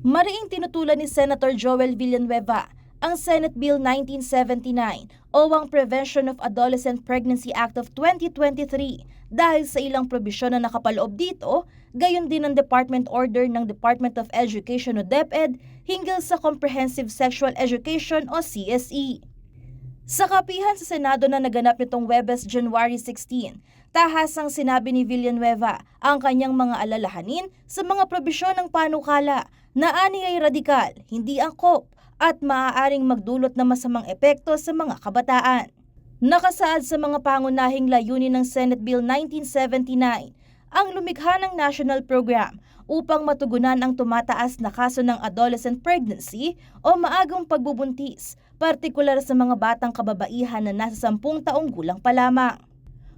Mariing tinutulan ni Senator Joel Villanueva ang Senate Bill 1979 o ang Prevention of Adolescent Pregnancy Act of 2023 dahil sa ilang probisyon na nakapaloob dito, gayon din ang Department Order ng Department of Education o DepEd hinggil sa Comprehensive Sexual Education o CSE. Sa kapihan sa Senado na naganap nitong Huwebes, January 16, tahasang sinabi ni Villanueva ang kanyang mga alalahanin sa mga probisyon ng panukala na ani ay radikal, hindi angkop at maaaring magdulot ng masamang epekto sa mga kabataan. Nakasaad sa mga pangunahing layunin ng Senate Bill 1979 ang lumikha ng national program upang matugunan ang tumataas na kaso ng adolescent pregnancy o maagang pagbubuntis, partikular sa mga batang kababaihan na nasa 10 taong gulang pa lamang.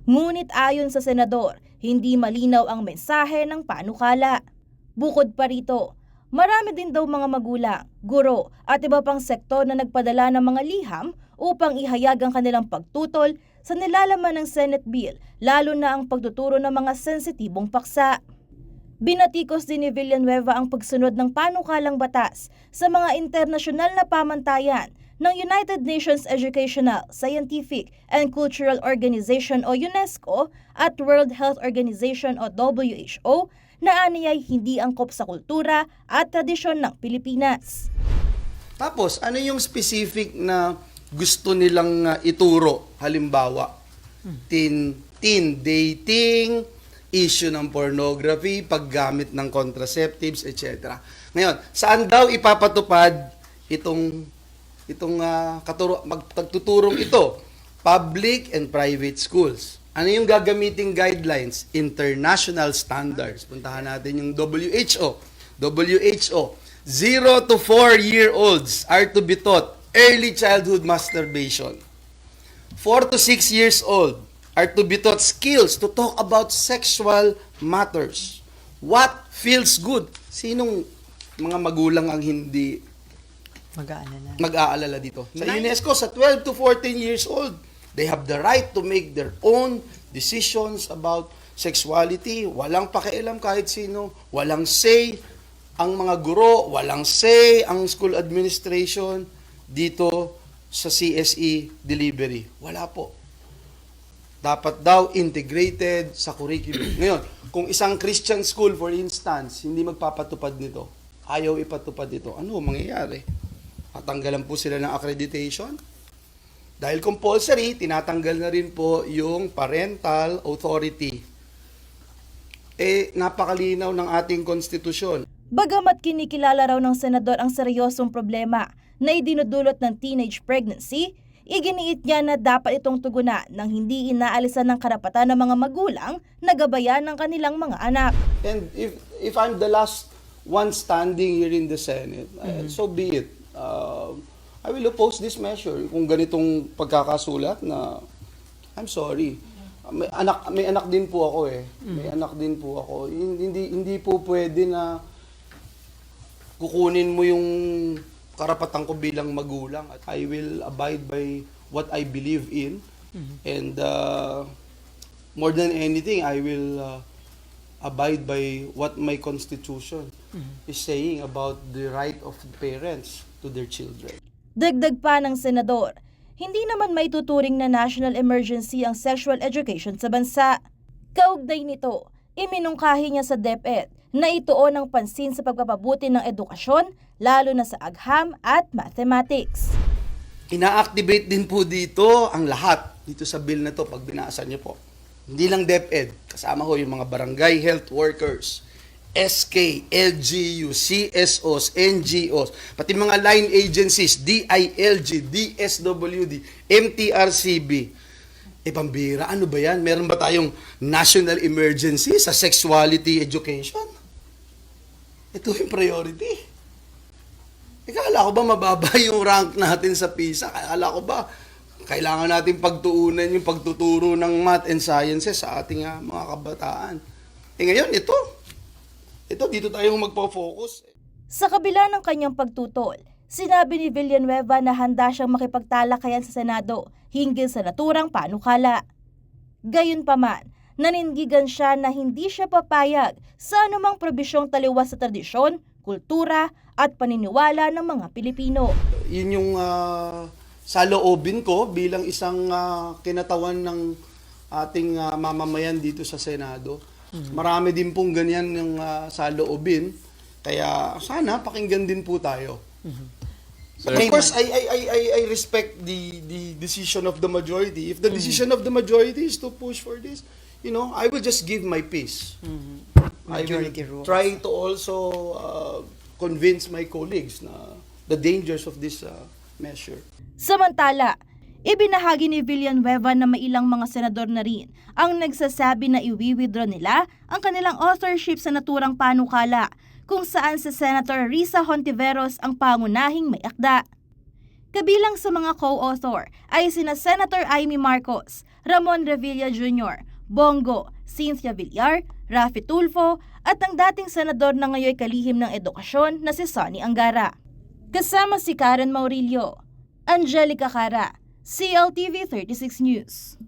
Ngunit ayon sa senador, hindi malinaw ang mensahe ng panukala. Bukod pa rito, marami din daw mga magulang, guro at iba pang sektor na nagpadala ng mga liham upang ihayag ang kanilang pagtutol sa nilalaman ng Senate Bill, lalo na ang pagtuturo ng mga sensitibong paksa. Binatikos din ni Villanueva ang pagsunod ng panukalang batas sa mga internasyonal na pamantayan ng United Nations Educational, Scientific and Cultural Organization o UNESCO at World Health Organization o WHO na aniyay hindi angkop sa kultura at tradisyon ng Pilipinas. Tapos, ano yung specific na gusto nilang ituro? Halimbawa, teen dating, issue ng pornography, paggamit ng contraceptives, etc. Ngayon, saan daw ipapatupad itong pagtuturong ito? Public and private schools. Ano yung gagamiting guidelines? International standards. Puntahan natin yung WHO. WHO, 0 to 4-year-olds are to be taught early childhood masturbation. 4 to 6 years old are to be taught skills to talk about sexual matters. What feels good? Sinong mga magulang ang hindi mag-aalala dito? Sa UNESCO, sa 12 to 14 years old, they have the right to make their own decisions about sexuality. Walang pakialam kahit sino. Walang say ang mga guro. Walang say ang school administration dito sa CSE delivery. Wala po. Dapat daw integrated sa curriculum. Ngayon, kung isang Christian school, for instance, hindi magpapatupad nito, ayaw ipatupad ito, ano mangyayari? Tatanggalan po sila ng accreditation? Dahil compulsory, tinatanggal na rin po yung parental authority. Napakalinaw ng ating konstitusyon. Bagamat kinikilala raw ng senador ang seryosong problema na idinudulot ng teenage pregnancy, iginiit niya na dapat itong tugunan nang hindi inaalisan ng karapatan ng mga magulang na gabayan ng kanilang mga anak. And if I'm the last one standing here in the Senate, so be it. I will oppose this measure. Kung ganitong pagkakasulat na, I'm sorry. May anak din po ako eh. May anak din po ako. Hindi po pwede na kukunin mo yung karapatan ko bilang magulang. I will abide by what I believe in. And more than anything, I will abide by what my constitution is saying about the right of parents to their children. Dagdag pa ng senador, hindi naman may tuturing na national emergency ang sexual education sa bansa. Kaugnay nito, iminungkahi niya sa DepEd na ituon ng pansin sa pagpapabuti ng edukasyon, lalo na sa agham at mathematics. Ina-activate din po dito ang lahat dito sa bill na to pag binasa niyo po. Hindi lang DepEd, kasama ko yung mga barangay health workers, SK, LGU, CSOs, NGOs, pati mga line agencies, DILG, DSWD, MTRCB. Pambira, ano ba yan? Meron ba tayong national emergency sa sexuality education? Ito yung priority. Akala ko ba mababa yung rank natin sa PISA? Akala ko ba kailangan natin pagtuunan yung pagtuturo ng math and sciences sa ating mga kabataan? Ngayon, dito tayo magpo-focus. Sa kabila ng kanyang pagtutol, sinabi ni Villanueva na handa siyang makipagtalakayan sa Senado hinggil sa naturang panukala. Gayunpaman, nanindigan siya na hindi siya papayag sa anumang probisyong taliwas sa tradisyon, kultura at paniniwala ng mga Pilipino. Yun yung saloobin ko bilang isang kinatawan ng ating mamamayan dito sa Senado. Marami din pong ganyan yung saloobin. Kaya sana pakinggan din po tayo. But of course, I respect the decision of the majority. If the decision of the majority is to push for this, I will just give my piece. I will try to also convince my colleagues na the dangers of this measure. Samantala, ibinahagi ni Villanueva na may ilang mga senador na rin ang nagsasabi na iwi-withdraw nila ang kanilang authorship sa naturang panukala kung saan si Senator Risa Hontiveros ang pangunahing may akda. Kabilang sa mga co-author ay sina Senator Amy Marcos, Ramon Revilla Jr., Bongo, Cynthia Villar, Raffy Tulfo at ang dating senador na ngayon kalihim ng edukasyon na si Sonny Angara. Kasama si Karen Maurilio, Angelica Cara, CLTV 36 News.